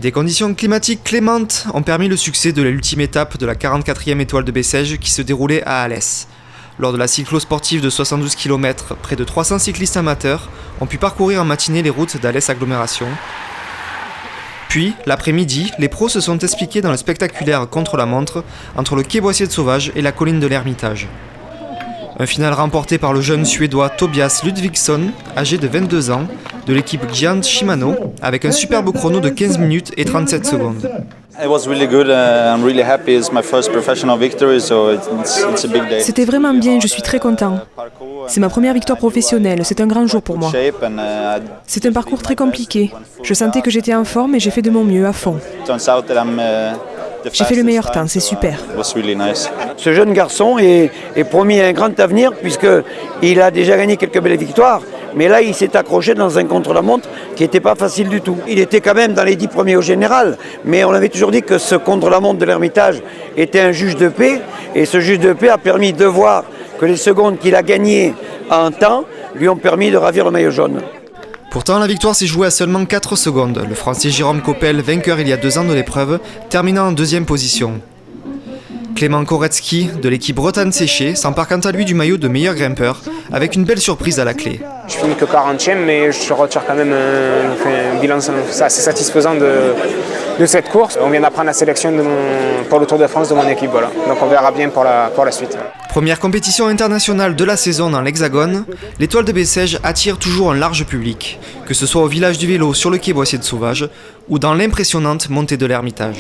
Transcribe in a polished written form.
Des conditions climatiques clémentes ont permis le succès de l'ultime étape de la 44e étoile de Bessèges qui se déroulait à Alès. Lors de la cyclo-sportive de 72 km, près de 300 cyclistes amateurs ont pu parcourir en matinée les routes d'Alès Agglomération. Puis, l'après-midi, les pros se sont expliqués dans le spectaculaire contre-la-montre entre le quai Boissier de Sauvage et la colline de l'Ermitage. Un final remporté par le jeune suédois Tobias Ludvigsson, âgé de 22 ans, de l'équipe Giant Shimano, avec un superbe chrono de 15 minutes et 37 secondes. C'était vraiment bien, je suis très content. C'est ma première victoire professionnelle, c'est un grand jour pour moi. C'est un parcours très compliqué. Je sentais que j'étais en forme et j'ai fait de mon mieux à fond. J'ai fait le meilleur temps, c'est super. Ce jeune garçon est promis un grand avenir puisqu'il a déjà gagné quelques belles victoires. Mais là, il s'est accroché dans un contre-la-montre qui n'était pas facile du tout. Il était quand même dans les 10 premiers au général, mais on avait toujours dit que ce contre-la-montre de l'Ermitage était un juge de paix. Et ce juge de paix a permis de voir que les secondes qu'il a gagnées en temps lui ont permis de ravir le maillot jaune. Pourtant, la victoire s'est jouée à seulement 4 secondes. Le Français Jérôme Coppel, vainqueur il y a 2 ans de l'épreuve, terminant en 2e position. Clément Koretsky, de l'équipe Bretagne Séché, s'empare quant à lui du maillot de meilleur grimpeur, avec une belle surprise à la clé. Je finis que 40e, mais je retire quand même un bilan assez satisfaisant de cette course. On vient d'apprendre la sélection pour le Tour de France de mon équipe, voilà. Donc on verra bien pour la suite. Première compétition internationale de la saison dans l'Hexagone, l'étoile de Bessèges attire toujours un large public, que ce soit au village du vélo sur le quai Boissier de Sauvage ou dans l'impressionnante montée de l'Ermitage.